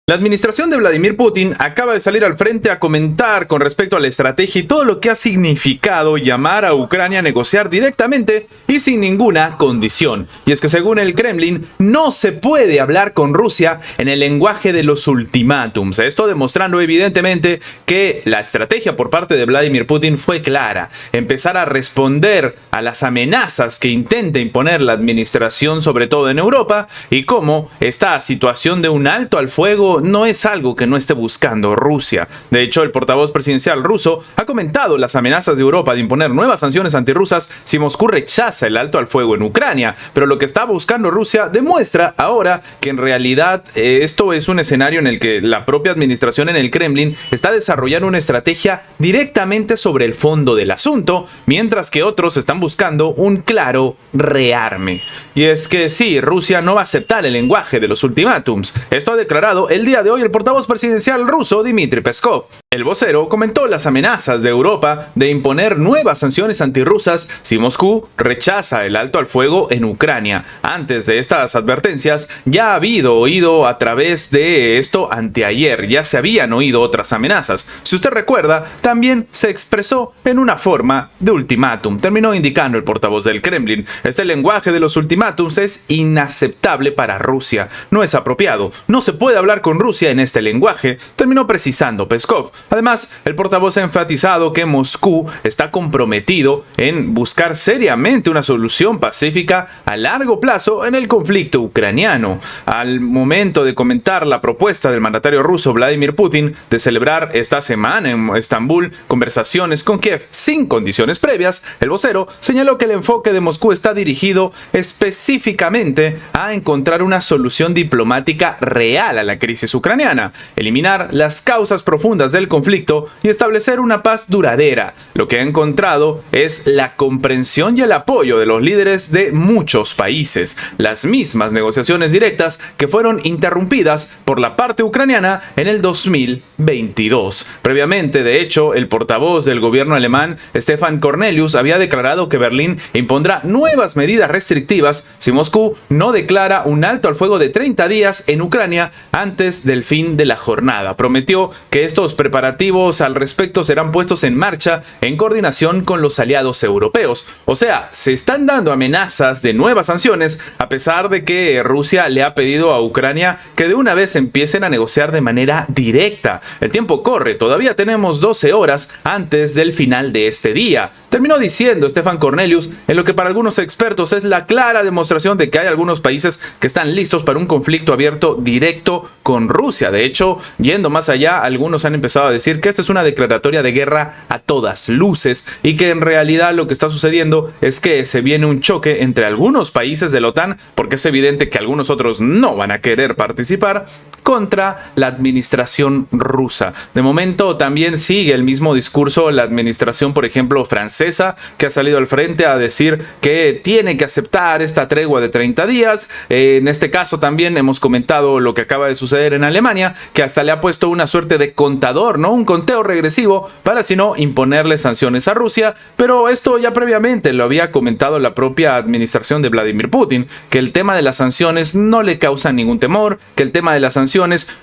La administración de Vladimir Putin acaba de salir al frente a comentar con respecto a la estrategia y todo lo que ha significado llamar a Ucrania a negociar directamente y sin ninguna condición. Y es que según el Kremlin, no se puede hablar con Rusia en el lenguaje de los ultimátums. Esto demostrando evidentemente que la estrategia por parte de Vladimir Putin fue clara: empezar a responder a las amenazas que intenta imponer la administración, sobre todo en Europa, y cómo esta situación de un alto al fuego no es algo que no esté buscando Rusia. De hecho, el portavoz presidencial ruso ha comentado las amenazas de Europa de imponer nuevas sanciones antirrusas si Moscú rechaza el alto al fuego en Ucrania. Pero lo que está buscando Rusia demuestra ahora que en realidad esto es un escenario en el que la propia administración en el Kremlin está desarrollando una estrategia directamente sobre el fondo del asunto, mientras que otros están buscando un claro rearme. Y es que sí, Rusia no va a aceptar el lenguaje de los ultimátums. Esto ha declarado el día de hoy el portavoz presidencial ruso Dmitry Peskov. El vocero comentó las amenazas de Europa de imponer nuevas sanciones antirrusas si Moscú rechaza el alto al fuego en Ucrania. Antes de estas advertencias ya ha habido oído a través de esto anteayer, ya se habían oído otras amenazas. Si usted recuerda, también se expresó en una forma de ultimátum. Terminó indicando el portavoz del Kremlin: este lenguaje de los ultimátums es inaceptable para Rusia, no es apropiado, no se puede hablar con Rusia en este lenguaje, terminó precisando Peskov. Además, el portavoz ha enfatizado que Moscú está comprometido en buscar seriamente una solución pacífica a largo plazo en el conflicto ucraniano. Al momento de comentar la propuesta del mandatario ruso Vladimir Putin de celebrar esta semana en Estambul conversaciones con Kiev sin condiciones previas, el vocero señaló que el enfoque de Moscú está dirigido específicamente a encontrar una solución diplomática real a la crisis ucraniana, eliminar las causas profundas del conflicto y establecer una paz duradera. Lo que ha encontrado es la comprensión y el apoyo de los líderes de muchos países, las mismas negociaciones directas que fueron interrumpidas por la parte ucraniana en el 2022. Previamente, de hecho, el portavoz del gobierno alemán, Stefan Cornelius, había declarado que Berlín impondrá nuevas medidas restrictivas si Moscú no declara un alto al fuego de 30 días en Ucrania antes del fin de la jornada. Prometió que estos preparativos al respecto serán puestos en marcha en coordinación con los aliados europeos. O sea, se están dando amenazas de nuevas sanciones a pesar de que Rusia le ha pedido a Ucrania que de una vez empiecen a negociar de manera directa. El tiempo corre, todavía tenemos 12 horas antes del final de este día. Terminó diciendo Stefan Cornelius en lo que para algunos expertos es la clara demostración de que hay algunos países que están listos para un conflicto abierto directo con Rusia. De hecho, yendo más allá, algunos han empezado a decir que esta es una declaratoria de guerra a todas luces y que en realidad lo que está sucediendo es que se viene un choque entre algunos países de la OTAN, porque es evidente que algunos otros no van a querer participar, contra la administración rusa. De momento también sigue el mismo discurso la administración, por ejemplo, francesa, que ha salido al frente a decir que tiene que aceptar esta tregua de 30 días. En este caso también hemos comentado lo que acaba de suceder en Alemania, que hasta le ha puesto una suerte de contador, ¿no? Un conteo regresivo para si no imponerle sanciones a Rusia, pero esto ya previamente lo había comentado la propia administración de Vladimir Putin, que el tema de las sanciones no le causa ningún temor, que el tema de las sanciones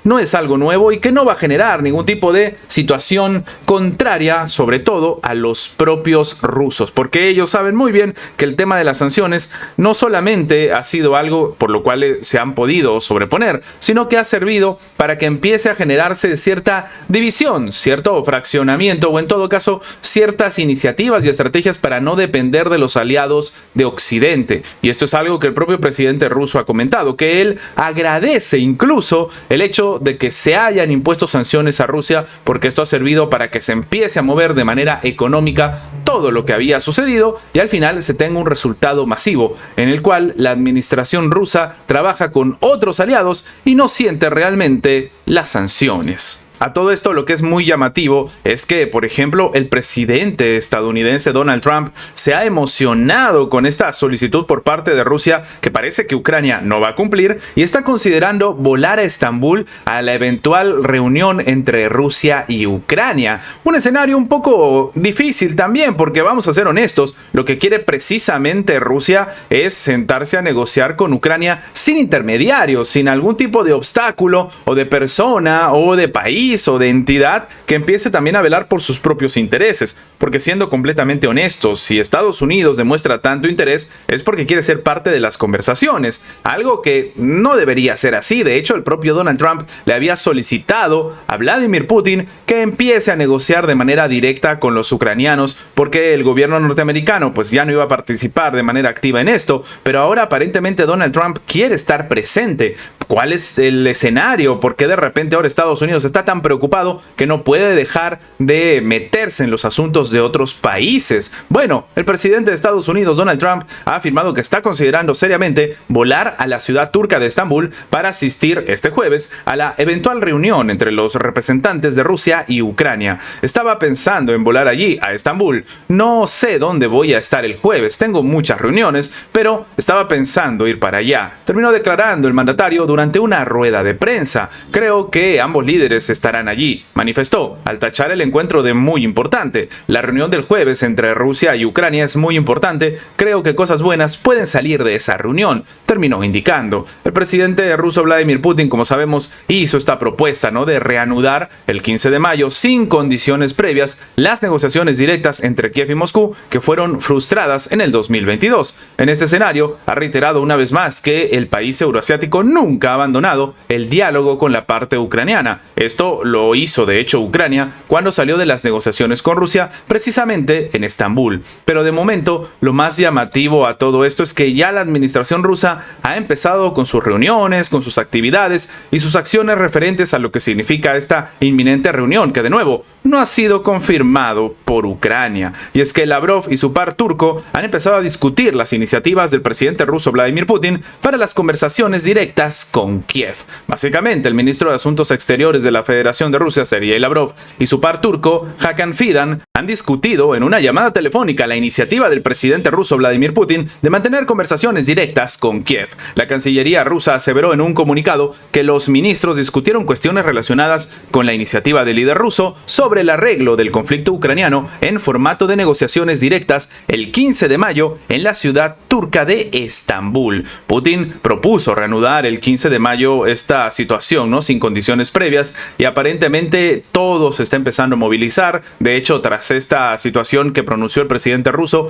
no es algo nuevo y que no va a generar ningún tipo de situación contraria, sobre todo a los propios rusos, porque ellos saben muy bien que el tema de las sanciones no solamente ha sido algo por lo cual se han podido sobreponer, sino que ha servido para que empiece a generarse cierta división, cierto fraccionamiento o en todo caso ciertas iniciativas y estrategias para no depender de los aliados de Occidente. Y esto es algo que el propio presidente ruso ha comentado, que él agradece incluso el hecho de que se hayan impuesto sanciones a Rusia, porque esto ha servido para que se empiece a mover de manera económica todo lo que había sucedido y al final se tenga un resultado masivo en el cual la administración rusa trabaja con otros aliados y no siente realmente las sanciones. A todo esto, lo que es muy llamativo es que, por ejemplo, el presidente estadounidense Donald Trump se ha emocionado con esta solicitud por parte de Rusia, que parece que Ucrania no va a cumplir, y está considerando volar a Estambul a la eventual reunión entre Rusia y Ucrania. Un escenario un poco difícil también, porque vamos a ser honestos, lo que quiere precisamente Rusia es sentarse a negociar con Ucrania sin intermediarios, sin algún tipo de obstáculo o de persona o de país o de entidad que empiece también a velar por sus propios intereses. Porque siendo completamente honestos, si Estados Unidos demuestra tanto interés es porque quiere ser parte de las conversaciones, algo que no debería ser así. De hecho, el propio Donald Trump le había solicitado a Vladimir Putin que empiece a negociar de manera directa con los ucranianos, porque el gobierno norteamericano pues ya no iba a participar de manera activa en esto, pero ahora aparentemente Donald Trump quiere estar presente. ¿Cuál es el escenario? ¿Por qué de repente ahora Estados Unidos está tan preocupado que no puede dejar de meterse en los asuntos de otros países? Bueno, el presidente de Estados Unidos, Donald Trump, ha afirmado que está considerando seriamente volar a la ciudad turca de Estambul para asistir este jueves a la eventual reunión entre los representantes de Rusia y Ucrania. Estaba pensando en volar allí, a Estambul. No sé dónde voy a estar el jueves, tengo muchas reuniones, pero estaba pensando ir para allá. Terminó declarando el mandatario durante una rueda de prensa. Creo que ambos líderes estarán allí, manifestó, al tachar el encuentro de muy importante. La reunión del jueves entre Rusia y Ucrania es muy importante. Creo que cosas buenas pueden salir de esa reunión, terminó indicando. El presidente ruso Vladimir Putin, como sabemos, hizo esta propuesta, ¿no?, de reanudar el 15 de mayo sin condiciones previas las negociaciones directas entre Kiev y Moscú, que fueron frustradas en el 2022. En este escenario, ha reiterado una vez más que el país euroasiático nunca ha abandonado el diálogo con la parte ucraniana. Esto lo hizo, de hecho, Ucrania cuando salió de las negociaciones con Rusia, precisamente en Estambul. Pero de momento, lo más llamativo a todo esto es que ya la administración rusa ha empezado con sus reuniones, con sus actividades y sus acciones referentes a lo que significa esta inminente reunión, que de nuevo no ha sido confirmado por Ucrania. Y es que Lavrov y su par turco han empezado a discutir las iniciativas del presidente ruso Vladimir Putin para las conversaciones directas con Kiev. Básicamente, el ministro de Asuntos Exteriores de la Federación de Rusia, Sergei Lavrov, y su par turco, Hakan Fidan, han discutido en una llamada telefónica la iniciativa del presidente ruso Vladimir Putin de mantener conversaciones directas con Kiev. La Cancillería rusa aseveró en un comunicado que los ministros discutieron cuestiones relacionadas con la iniciativa del líder ruso sobre el arreglo del conflicto ucraniano en formato de negociaciones directas el 15 de mayo en la ciudad turca de Estambul. Putin propuso reanudar el 15 de mayo esta situación, ¿no?, sin condiciones previas, y aparentemente todo se está empezando a movilizar. De hecho, tras esta situación que pronunció el presidente ruso,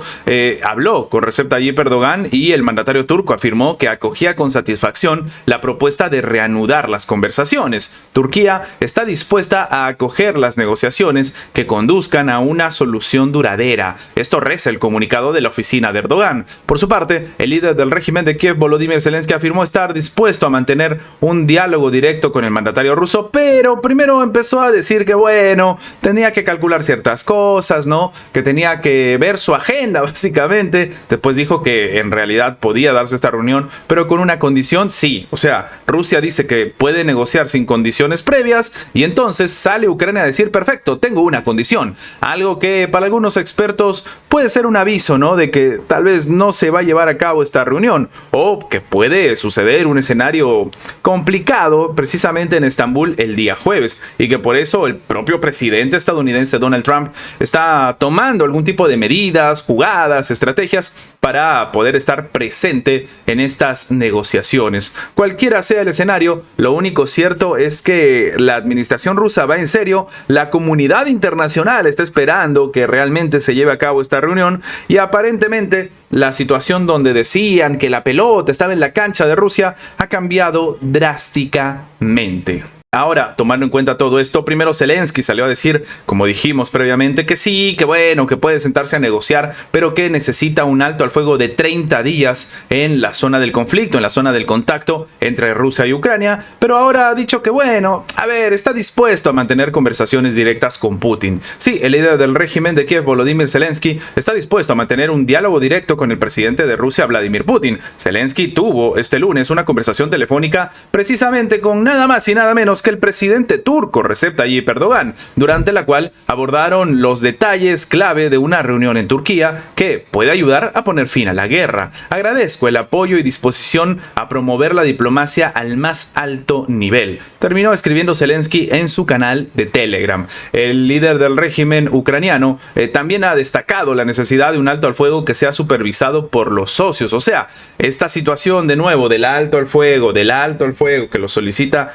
habló con Recep Tayyip Erdogan, y el mandatario turco afirmó que acogía con satisfacción la propuesta de reanudar las conversaciones. Turquía está dispuesta a acoger las negociaciones que conduzcan a una solución duradera. Esto reza el comunicado de la oficina de Erdogan. Por su parte, el líder del régimen de Kiev, Volodymyr Zelensky, afirmó estar dispuesto a mantener un diálogo directo con el mandatario ruso, pero primero empezó a decir que bueno, tenía que calcular ciertas cosas, ¿no?, que tenía que ver su agenda, básicamente. Después dijo que en realidad podía darse esta reunión, pero con una condición, sí. O sea, Rusia dice que puede negociar sin condiciones previas, y entonces sale Ucrania a decir, perfecto, tengo una condición. Algo que para algunos expertos puede ser un aviso, ¿no?, de que tal vez no se va a llevar a cabo esta reunión, o que puede suceder un escenario complicado precisamente en Estambul el día jueves, y que por eso el propio presidente estadounidense Donald Trump está tomando algún tipo de medidas, jugadas, estrategias para poder estar presente en estas negociaciones. Cualquiera sea el escenario, lo único cierto es que la administración rusa va en serio, la comunidad internacional está esperando que realmente se lleve a cabo esta reunión, y aparentemente la situación donde decían que la pelota estaba en la cancha de Rusia ha cambiado drásticamente. Ahora, tomando en cuenta todo esto, primero Zelensky salió a decir, como dijimos previamente, que sí, que bueno, que puede sentarse a negociar, pero que necesita un alto al fuego de 30 días en la zona del conflicto, en la zona del contacto entre Rusia y Ucrania, pero ahora ha dicho que bueno, a ver, está dispuesto a mantener conversaciones directas con Putin. Sí, el líder del régimen de Kiev, Volodymyr Zelensky, está dispuesto a mantener un diálogo directo con el presidente de Rusia, Vladimir Putin. Zelensky tuvo este lunes una conversación telefónica precisamente con nada más y nada menos que el presidente turco Recep Tayyip Erdogan, durante la cual abordaron los detalles clave de una reunión en Turquía que puede ayudar a poner fin a la guerra. Agradezco el apoyo y disposición a promover la diplomacia al más alto nivel, terminó escribiendo Zelensky en su canal de Telegram. El líder del régimen ucraniano también ha destacado la necesidad de un alto al fuego que sea supervisado por los socios. O sea, esta situación de nuevo del alto al fuego, que lo solicita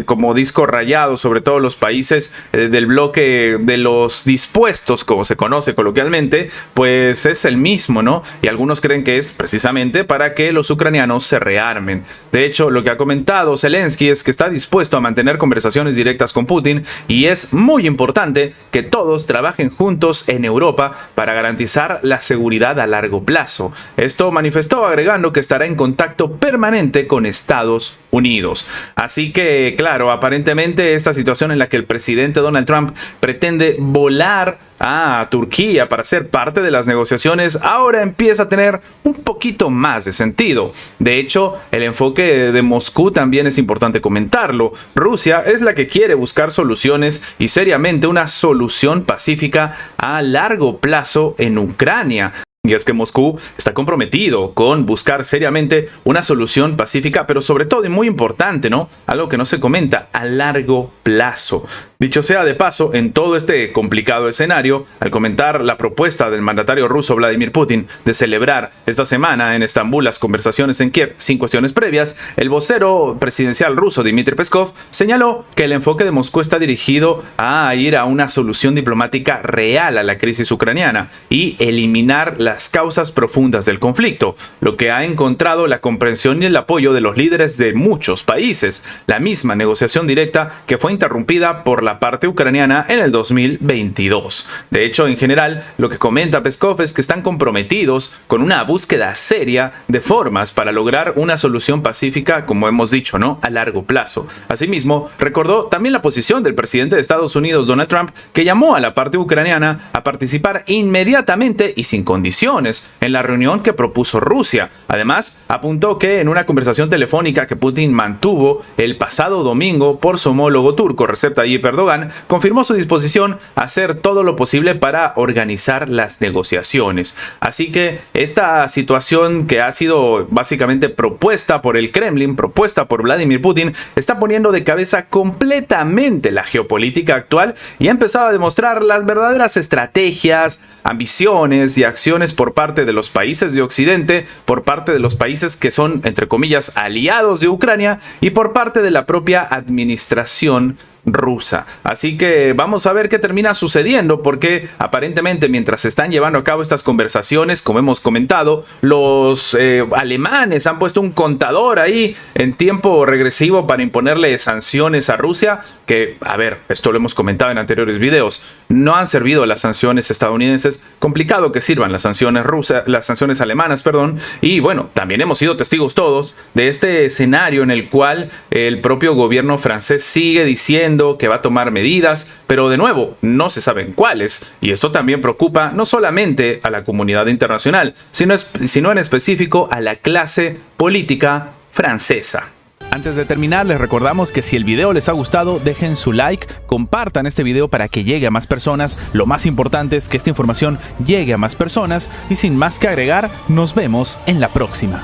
como disco rayado sobre todo los países del bloque de los dispuestos, como se conoce coloquialmente, pues es el mismo, ¿no? Y algunos creen que es precisamente para que los ucranianos se rearmen. De hecho, lo que ha comentado Zelensky es que está dispuesto a mantener conversaciones directas con Putin y es muy importante que todos trabajen juntos en Europa para garantizar la seguridad a largo plazo. Esto manifestó agregando que estará en contacto permanente con Estados Unidos. Así que, claro, aparentemente esta situación en la que el presidente Donald Trump pretende volar a Turquía para ser parte de las negociaciones ahora empieza a tener un poquito más de sentido. De hecho, el enfoque de Moscú también es importante comentarlo. Rusia es la que quiere buscar soluciones y seriamente una solución pacífica a largo plazo en Ucrania. Y es que Moscú está comprometido con buscar seriamente una solución pacífica, pero sobre todo, y muy importante, ¿no? Algo que no se comenta, a largo plazo. Dicho sea de paso, en todo este complicado escenario, al comentar la propuesta del mandatario ruso Vladimir Putin de celebrar esta semana en Estambul las conversaciones en Kiev sin cuestiones previas, el vocero presidencial ruso Dmitry Peskov señaló que el enfoque de Moscú está dirigido a ir a una solución diplomática real a la crisis ucraniana y eliminar las causas profundas del conflicto, lo que ha encontrado la comprensión y el apoyo de los líderes de muchos países, la misma negociación directa que fue interrumpida por la parte ucraniana en el 2022. De hecho, en general, lo que comenta Peskov es que están comprometidos con una búsqueda seria de formas para lograr una solución pacífica, como hemos dicho, ¿no? A largo plazo. Asimismo, recordó también la posición del presidente de Estados Unidos, Donald Trump, que llamó a la parte ucraniana a participar inmediatamente y sin condiciones en la reunión que propuso Rusia. Además, apuntó que en una conversación telefónica que Putin mantuvo el pasado domingo por su homólogo turco, Recep Tayyip Erdogan, confirmó su disposición a hacer todo lo posible para organizar las negociaciones. Así que esta situación que ha sido básicamente propuesta por el Kremlin, propuesta por Vladimir Putin, está poniendo de cabeza completamente la geopolítica actual y ha empezado a demostrar las verdaderas estrategias, ambiciones y acciones por parte de los países de Occidente, por parte de los países que son, entre comillas, aliados de Ucrania y por parte de la propia administración rusa. Así que vamos a ver qué termina sucediendo, porque aparentemente mientras se están llevando a cabo estas conversaciones, como hemos comentado, los alemanes han puesto un contador ahí en tiempo regresivo para imponerle sanciones a Rusia, que, a ver, esto lo hemos comentado en anteriores videos, no han servido las sanciones estadounidenses, complicado que sirvan las sanciones rusas, las sanciones alemanas, perdón, y bueno, también hemos sido testigos todos de este escenario en el cual el propio gobierno francés sigue diciendo que va a tomar medidas, pero de nuevo, no se saben cuáles, y esto también preocupa no solamente a la comunidad internacional, sino en específico a la clase política francesa. Antes de terminar, les recordamos que si el video les ha gustado, dejen su like, compartan este video para que llegue a más personas. Lo más importante es que esta información llegue a más personas y sin más que agregar, nos vemos en la próxima.